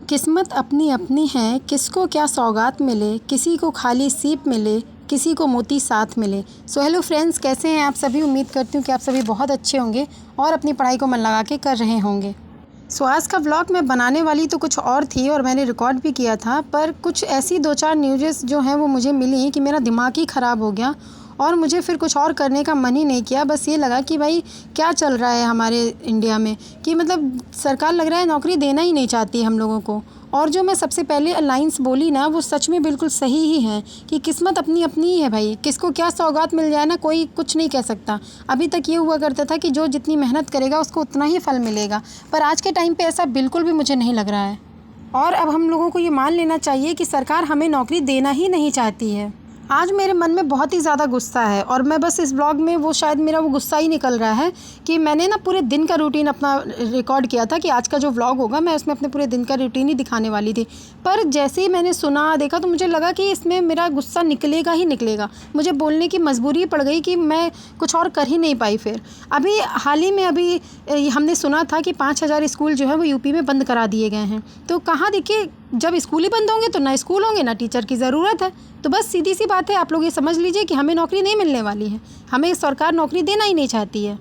किस्मत अपनी अपनी है, किसको क्या सौगात मिले, किसी को खाली सीप मिले, किसी को मोती साथ मिले। सो हेलो फ्रेंड्स, कैसे हैं आप सभी। उम्मीद करती हूँ कि आप सभी बहुत अच्छे होंगे और अपनी पढ़ाई को मन लगा के कर रहे होंगे। सो आज का व्लॉग मैं बनाने वाली तो कुछ और थी और मैंने रिकॉर्ड भी किया था, पर कुछ ऐसी 2-4 न्यूज़ जो हैं वो मुझे मिली कि मेरा दिमाग ही ख़राब हो गया और मुझे फिर कुछ और करने का मन ही नहीं किया। बस ये लगा कि भाई क्या चल रहा है हमारे इंडिया में, कि मतलब सरकार लग रहा है नौकरी देना ही नहीं चाहती हम लोगों को। और जो मैं सबसे पहले लाइन्स बोली ना, वो सच में बिल्कुल सही ही हैं कि किस्मत अपनी अपनी ही है भाई। किसको क्या सौगात मिल जाए ना, कोई कुछ नहीं कह सकता। अभी तक ये हुआ करता था कि जो जितनी मेहनत करेगा उसको उतना ही फल मिलेगा, पर आज के टाइम पे ऐसा बिल्कुल भी मुझे नहीं लग रहा है। और अब हम लोगों को ये मान लेना चाहिए कि सरकार हमें नौकरी देना ही नहीं चाहती है। आज मेरे मन में बहुत ही ज़्यादा गुस्सा है और मैं बस इस ब्लॉग में वो शायद मेरा वो गुस्सा ही निकल रहा है कि मैंने ना पूरे दिन का रूटीन अपना रिकॉर्ड किया था कि आज का जो व्लॉग होगा मैं उसमें अपने पूरे दिन का रूटीन ही दिखाने वाली थी। पर जैसे ही मैंने सुना देखा तो मुझे लगा कि इसमें मेरा गुस्सा निकलेगा ही निकलेगा। मुझे बोलने की मजबूरी पड़ गई कि मैं कुछ और कर ही नहीं पाई। फिर अभी हाल ही में हमने सुना था कि 5000 स्कूल जो है वो यूपी में बंद करा दिए गए हैं। तो कहाँ देखिए, जब स्कूल ही बंद होंगे तो ना स्कूल होंगे ना टीचर की ज़रूरत है। तो बस सीधी सी बात है, आप लोग ये समझ लीजिए कि हमें नौकरी नहीं मिलने वाली है, हमें सरकार नौकरी देना ही नहीं चाहती है।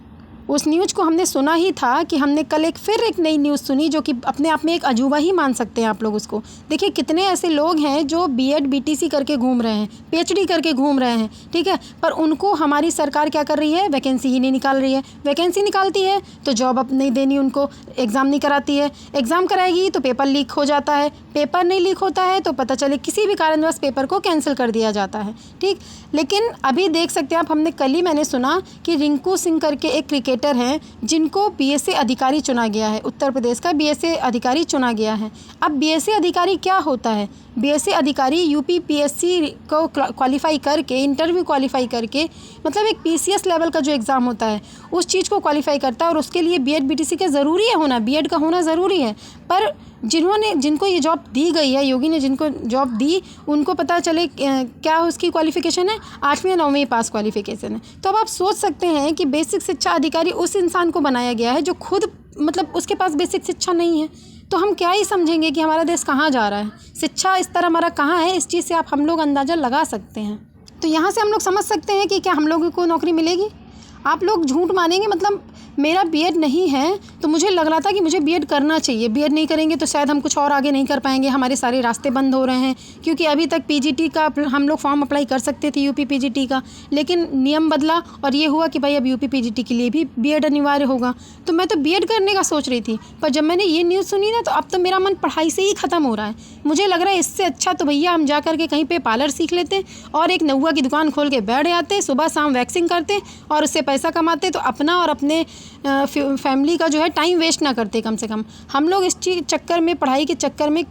उस न्यूज़ को हमने सुना ही था कि हमने कल फिर एक नई न्यूज़ सुनी जो कि अपने आप में एक अजूबा ही मान सकते हैं आप लोग उसको। देखिए कितने ऐसे लोग हैं जो बीएड बीटीसी करके घूम रहे हैं, पीएचडी करके घूम रहे हैं, ठीक है, पर उनको हमारी सरकार क्या कर रही है, वैकेंसी ही नहीं निकाल रही है। वैकेंसी निकालती है तो जॉब अब नहीं देनी उनको, एग्ज़ाम नहीं कराती है, एग्ज़ाम कराएगी तो पेपर लीक हो जाता है, पेपर नहीं लीक होता है तो पता चले किसी भी कारणवश पेपर को कैंसिल कर दिया जाता है, ठीक। लेकिन अभी देख सकते हैं आप, मैंने सुना कि रिंकू सिंह करके एक क्रिकेटर हैं जिनको बीएसए अधिकारी चुना गया है, उत्तर प्रदेश का बीएसए अधिकारी चुना गया है। अब बीएसए अधिकारी क्या होता है? बीएसए अधिकारी यूपी पीएससी को क्वालिफाई करके, इंटरव्यू क्वालिफाई करके, मतलब एक पीसीएस लेवल का जो एग्ज़ाम होता है उस चीज़ को क्वालिफाई करता है और उसके लिए बीएड बीटीसी का ज़रूरी है होना, बीएड का होना ज़रूरी है। पर जिनको ये जॉब दी गई है, योगी ने जिनको जॉब दी, उनको पता चले क्या उसकी क्वालिफ़िकेशन है, 8वीं या 9वीं पास क्वालिफ़िकेशन है। तो अब आप सोच सकते हैं कि बेसिक शिक्षा अधिकारी उस इंसान को बनाया गया है जो खुद मतलब उसके पास बेसिक शिक्षा नहीं है। तो हम क्या ही समझेंगे कि हमारा देश कहाँ जा रहा है, शिक्षा स्तर हमारा कहाँ है, इस चीज़ से हम लोग अंदाज़ा लगा सकते हैं। तो यहाँ से हम लोग समझ सकते हैं कि क्या हम लोगों को नौकरी मिलेगी। आप लोग झूठ मानेंगे, मतलब मेरा बीएड नहीं है तो मुझे लग रहा था कि मुझे बीएड करना चाहिए। बीएड नहीं करेंगे तो शायद हम कुछ और आगे नहीं कर पाएंगे, हमारे सारे रास्ते बंद हो रहे हैं। क्योंकि अभी तक पीजीटी का हम लोग फॉर्म अप्लाई कर सकते थे, यूपी पीजीटी का, लेकिन नियम बदला और ये हुआ कि भाई अब यूपी पीजीटी के लिए भी बीएड अनिवार्य होगा। तो मैं तो बीएड करने का सोच रही थी, पर जब मैंने ये न्यूज़ सुनी ना तो अब तो मेरा मन पढ़ाई से ही ख़त्म हो रहा है। मुझे लग रहा है इससे अच्छा तो भैया हम जा कर के कहीं पर पार्लर सीख लेते और एक नौवा की दुकान खोल के बैठ जाते, सुबह शाम वैक्सिंग करते और उससे पैसा कमाते, तो अपना और अपने फैमिली का जो है टाइम वेस्ट ना करते। कम से कम हम लोग इस चीज़ चक्कर में, पढ़ाई के चक्कर में,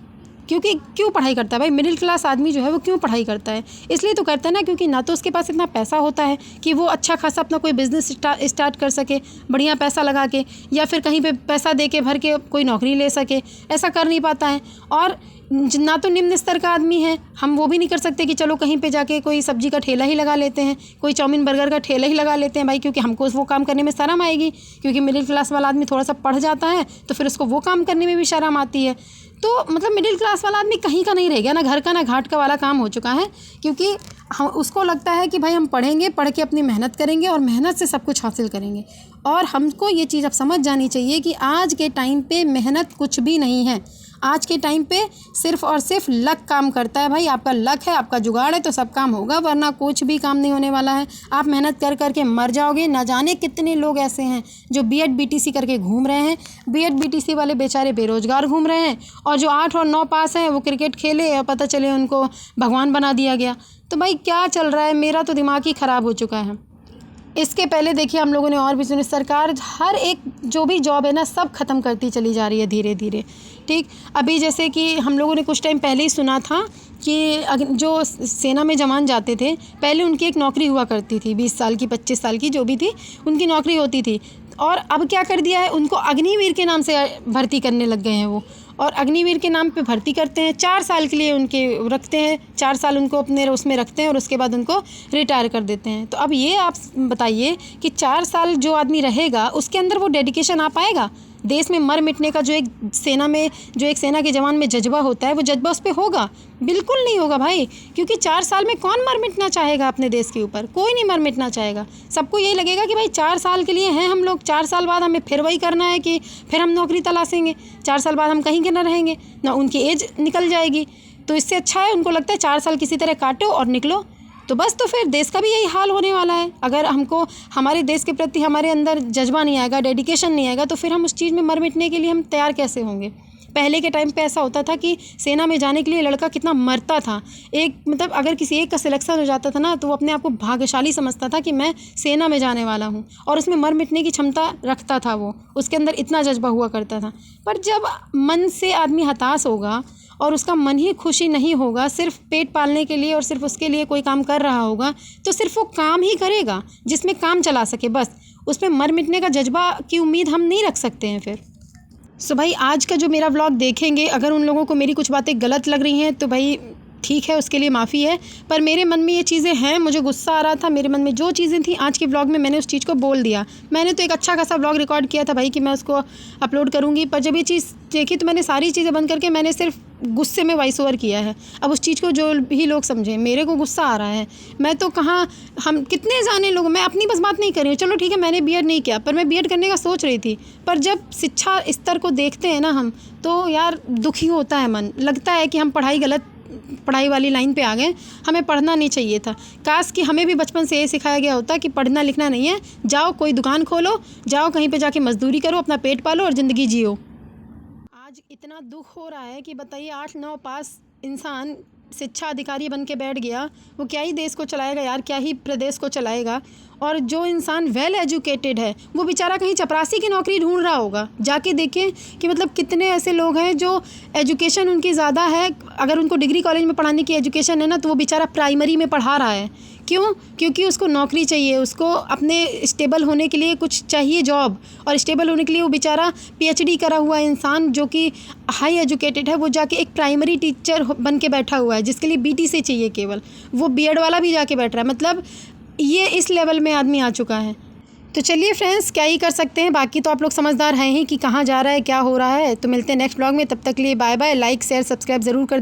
क्योंकि क्यों पढ़ाई करता है भाई, मिडिल क्लास आदमी जो है वो क्यों पढ़ाई करता है? इसलिए तो करता है ना, क्योंकि ना तो उसके पास इतना पैसा होता है कि वो अच्छा खासा अपना कोई बिज़नेस स्टार्ट कर सके बढ़िया पैसा लगा के, या फिर कहीं पे पैसा दे के भर के कोई नौकरी ले सके, ऐसा कर नहीं पाता है। और ना तो निम्न स्तर का आदमी है, हम वो भी नहीं कर सकते कि चलो कहीं पे जाके कोई सब्जी का ठेला ही लगा लेते हैं, कोई चाउमीन बर्गर का ठेला ही लगा लेते हैं भाई, क्योंकि हमको वो काम करने में शर्म आएगी। क्योंकि मिडिल क्लास वाला आदमी थोड़ा सा पढ़ जाता है तो फिर उसको वो काम करने में भी शर्म आती है। तो मतलब मिडिल क्लास वाला आदमी कहीं का नहीं रह गया, ना घर का ना घाट का वाला काम हो चुका है। क्योंकि हम उसको लगता है कि भाई हम पढ़ेंगे, पढ़ के अपनी मेहनत करेंगे और मेहनत से सब कुछ हासिल करेंगे। और हमको ये चीज़ अब समझ जानी चाहिए कि आज के टाइम पे मेहनत कुछ भी नहीं है। आज के टाइम पे सिर्फ़ और सिर्फ लक काम करता है भाई। आपका लक है, आपका जुगाड़ है तो सब काम होगा, वरना कुछ भी काम नहीं होने वाला है। आप मेहनत कर कर के मर जाओगे। ना जाने कितने लोग ऐसे हैं जो बीएड बीटीसी करके घूम रहे हैं। बीएड बीटीसी वाले बेचारे बेरोज़गार घूम रहे हैं, और जो 8 और 9 पास हैं वो क्रिकेट खेले और पता चले उनको भगवान बना दिया गया। तो भाई क्या चल रहा है, मेरा तो दिमाग ही ख़राब हो चुका है। इसके पहले देखिए हम लोगों ने और भी सुनी, सरकार हर एक जो भी जॉब है ना सब ख़त्म करती चली जा रही है धीरे धीरे, ठीक। अभी जैसे कि हम लोगों ने कुछ टाइम पहले ही सुना था कि जो सेना में जवान जाते थे पहले उनकी एक नौकरी हुआ करती थी, 20 साल की 25 साल की जो भी थी उनकी नौकरी होती थी। और अब क्या कर दिया है, उनको अग्निवीर के नाम से भर्ती करने लग गए हैं वो। और अग्निवीर के नाम पे भर्ती करते हैं, 4 साल के लिए उनके रखते हैं, 4 साल उनको अपने उसमें रखते हैं और उसके बाद उनको रिटायर कर देते हैं। तो अब ये आप बताइए कि 4 साल जो आदमी रहेगा उसके अंदर वो डेडिकेशन आ पाएगा? देश में मर मिटने का जो एक सेना के जवान में जज्बा होता है, वो जज्बा उस पर होगा? बिल्कुल नहीं होगा भाई, क्योंकि 4 साल में कौन मर मिटना चाहेगा अपने देश के ऊपर? कोई नहीं मर मिटना चाहेगा। सबको यही लगेगा कि भाई 4 साल के लिए हैं हम लोग, 4 साल बाद हमें फिर वही करना है कि फिर हम नौकरी तलाशेंगे, 4 साल बाद हम कहीं के ना रहेंगे, ना उनकी एज निकल जाएगी। तो इससे अच्छा है, उनको लगता है 4 साल किसी तरह काटो और निकलो। तो बस, तो फिर देश का भी यही हाल होने वाला है। अगर हमको हमारे देश के प्रति हमारे अंदर जज्बा नहीं आएगा, डेडिकेशन नहीं आएगा, तो फिर हम उस चीज़ में मर मिटने के लिए हम तैयार कैसे होंगे? पहले के टाइम पे ऐसा होता था कि सेना में जाने के लिए लड़का कितना मरता था। एक मतलब अगर किसी एक का सिलेक्शन हो जाता था ना, तो वो अपने आप को भाग्यशाली समझता था कि मैं सेना में जाने वाला हूँ, और उसमें मर मिटने की क्षमता रखता था वो, उसके अंदर इतना जज्बा हुआ करता था। पर जब मन से आदमी हताश होगा और उसका मन ही खुशी नहीं होगा, सिर्फ पेट पालने के लिए और सिर्फ उसके लिए कोई काम कर रहा होगा, तो सिर्फ वो काम ही करेगा जिसमें काम चला सके, बस। उसमें मर मिटने का जज्बा की उम्मीद हम नहीं रख सकते हैं फिर। सो भाई, आज का जो मेरा व्लॉग देखेंगे, अगर उन लोगों को मेरी कुछ बातें गलत लग रही हैं तो भाई ठीक है, उसके लिए माफ़ी है। पर मेरे मन में ये चीज़ें हैं, मुझे गुस्सा आ रहा था, मेरे मन में जो चीज़ें थी आज के व्लॉग में मैंने उस चीज़ को बोल दिया। मैंने तो एक अच्छा खासा व्लॉग रिकॉर्ड किया था भाई कि मैं उसको अपलोड करूँगी, पर जब ये चीज़ देखी तो मैंने सारी चीज़ें बंद करके मैंने सिर्फ गुस्से में वॉइस ओवर किया है। अब उस चीज़ को जो भी लोग समझें, मेरे को गुस्सा आ रहा है। मैं तो कहाँ, हम कितने जाने लोग, मैं अपनी बस बात नहीं कर रही हूँ। चलो ठीक है, मैंने बीएड नहीं किया, पर मैं बीएड करने का सोच रही थी। पर जब शिक्षा स्तर को देखते हैं ना हम, तो यार दुखी होता है मन, लगता है कि हम पढ़ाई वाली लाइन पे आ गए, हमें पढ़ना नहीं चाहिए था। काश कि हमें भी बचपन से ये सिखाया गया होता कि पढ़ना लिखना नहीं है, जाओ कोई दुकान खोलो, जाओ कहीं पे जाके मजदूरी करो, अपना पेट पालो और ज़िंदगी जियो। आज इतना दुख हो रहा है कि बताइए, 8-9 पास इंसान शिक्षा अधिकारी बन के बैठ गया, वो क्या ही देश को चलाएगा यार, क्या ही प्रदेश को चलाएगा। और जो इंसान वेल एजुकेटेड है, वो बेचारा कहीं चपरासी की नौकरी ढूंढ रहा होगा। जाके देखें कि मतलब कितने ऐसे लोग हैं जो एजुकेशन उनकी ज़्यादा है, अगर उनको डिग्री कॉलेज में पढ़ाने की एजुकेशन है ना, तो वो बेचारा प्राइमरी में पढ़ा रहा है। क्यों? क्योंकि उसको नौकरी चाहिए, उसको अपने स्टेबल होने के लिए कुछ चाहिए, जॉब। और स्टेबल होने के लिए वो बेचारा पीएचडी करा हुआ इंसान जो कि हाई एजुकेटेड है, वो जाके एक प्राइमरी टीचर बन के बैठा हुआ है, जिसके लिए बीटीसी चाहिए केवल, वो बीएड वाला भी जाके बैठ रहा है। मतलब ये इस लेवल में आदमी आ चुका है। तो चलिए फ्रेंड्स, क्या ही कर सकते हैं, बाकी तो आप लोग समझदार हैं ही कि कहाँ जा रहा है, क्या हो रहा है। तो मिलते हैं नेक्स्ट ब्लॉग में, तब तक के लिए bye bye. Like share subscribe ज़रूर कर